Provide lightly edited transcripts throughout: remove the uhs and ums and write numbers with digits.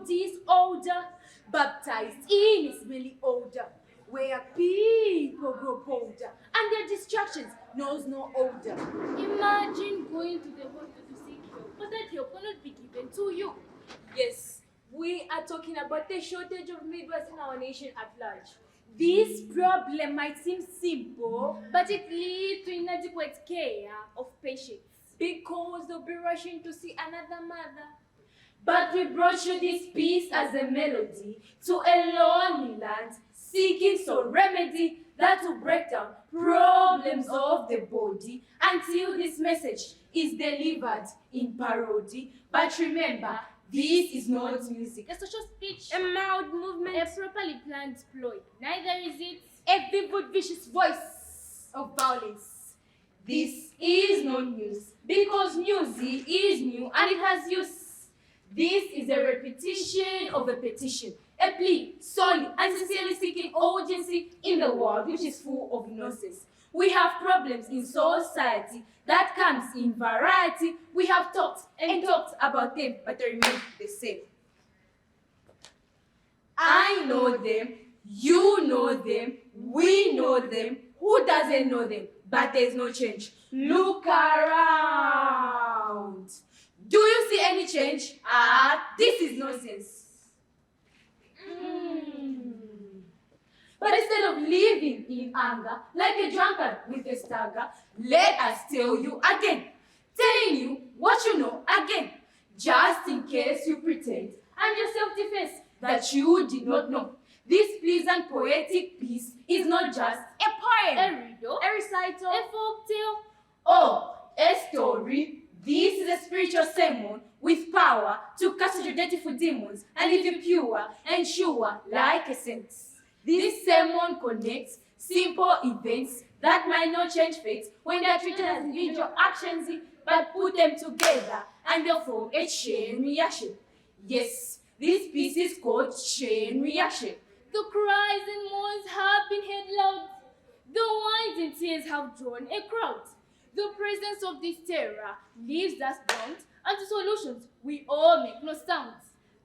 disorder, baptized in a smelly odor, where people grow bolder, and their distractions knows no order. Imagine going to the hospital to seek help, but that help cannot be given to you. Yes, we are talking about the shortage of midwives in our nation at large. This problem might seem simple, But it leads to inadequate care of patients. because they'll be rushing to see another mother. But we brought you this piece as a melody to a lonely land, seeking some remedy that will break down problems of the body until this message is delivered in parody. But remember, this is not music, A social speech, a mild movement, a properly planned ploy. Neither is it. a vivid, vicious voice of violence. This is not news, because news is new and it has use. This is a repetition of a petition, a plea solely and sincerely seeking urgency in the world which is full of nonsense. We have problems in society that comes in variety. We have talked and talked about them, but they remain the same. I know them, you know them, we know them. Who doesn't know them? But there's no change. Look around. Do you see any change? This is nonsense. But instead of living in anger, like a drunkard with a stagger, let us tell you again. Telling you what you know again. Just in case you pretend and your self-defense that you did not know. This pleasant poetic piece is not just a poem, A riddle, a recital, a folk tale. or a story. This is a spiritual sermon with power to cast your dirty demons and leave you pure and sure like a saint. This sermon connects simple events that might not change fate when they are treated as individual actions, but put them together and they form a chain reaction. Yes, this piece is called chain reaction. The cries and moans have been heard loud. The whines and tears have drawn a crowd. The presence of this terror leaves us bound, and to solutions we all make no sound.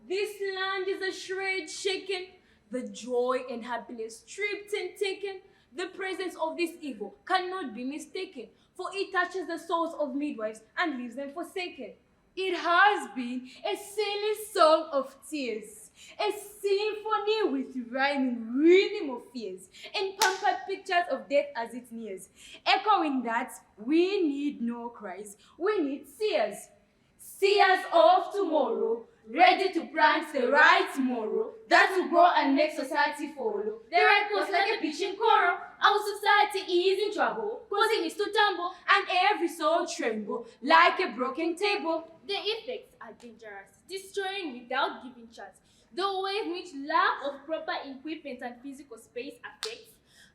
This land is a shred shaken, the joy and happiness stripped and taken. The presence of this evil cannot be mistaken, for it touches the souls of midwives and leaves them forsaken. It has been a silly song of tears, a symphony with rhyming rhythm of fears, and pampered pictures of death as it nears. Echoing that, we need no cries, we need seers. Seers of tomorrow, ready to plant the right tomorrow that will grow and make society follow. The right course like a pitching coral. Our society is in trouble, causing it to tumble, and every soul tremble like a broken table. The effects are dangerous, destroying without giving chance. The ways in which lack of proper equipment and physical space affects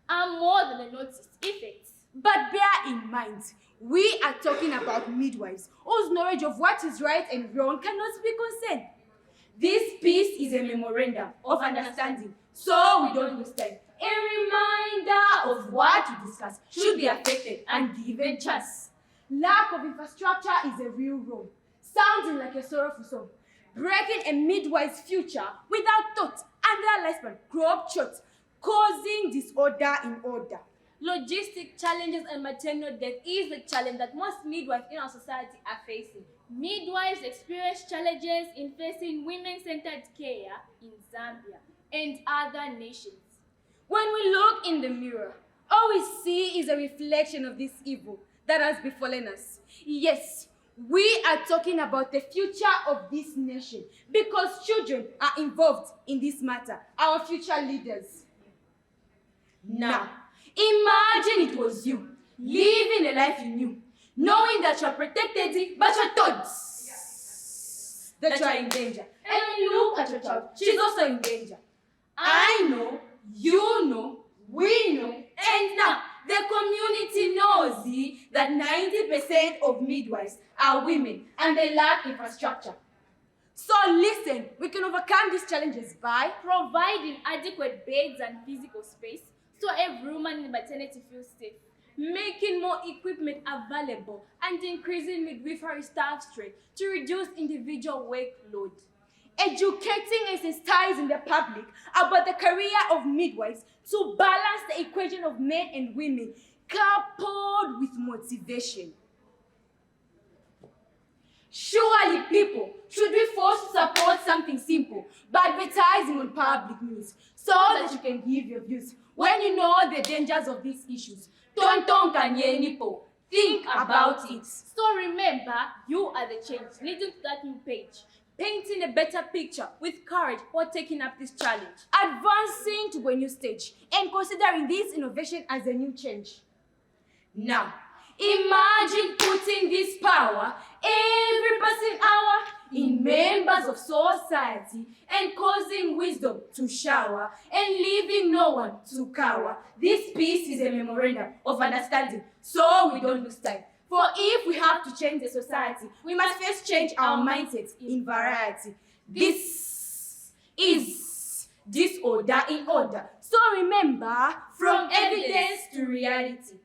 are more than a noticed effects. But bear in mind, we are talking about midwives whose knowledge of what is right and wrong cannot be concerned. This piece is a memorandum of understanding, so we don't lose time. A reminder of what we discuss should be affected and given chance. Lack of infrastructure is a real wrong, sounding like a sorrowful song. Breaking a midwife's future without thought and their lifespan grow up short, causing disorder in order. Logistic challenges and maternal death is the challenge that most midwives in our society are facing. Midwives experience challenges in facing women-centered care in Zambia and other nations. When we look in the mirror, all we see is a reflection of this evil that has befallen us. Yes, we are talking about the future of this nation because children are involved in this matter, our future leaders. Now, imagine it was you, living a life you knew, knowing that you're protected, but your thoughts that you're in danger. And look at your child, she's also in danger. I know, you know, we know, and now the community knows that 90% of midwives are women and they lack infrastructure. So listen, we can overcome these challenges by Providing adequate beds and physical space so every woman in maternity feels safe. making more equipment available and increasing midwifery staff strength to reduce individual workload. educating and sensitizing the public about the career of midwives to balance the equation of men and women, coupled with motivation. Surely, people, should be forced to support something simple by advertising on public news so that you can give your views when you know the dangers of these issues? Tonton kanye nipo. Think about it. So remember, you are the change leading to that new page. Painting a better picture with courage while taking up this challenge. Advancing to a new stage and considering this innovation as a new change. Now, imagine putting this power every passing hour in members of society and causing wisdom to shower and leaving no one to cower. This piece is a memorandum of understanding, so we don't lose time. For if we have to change the society, we must first change our mindsets in variety. This is disorder in order. So remember, from evidence to reality.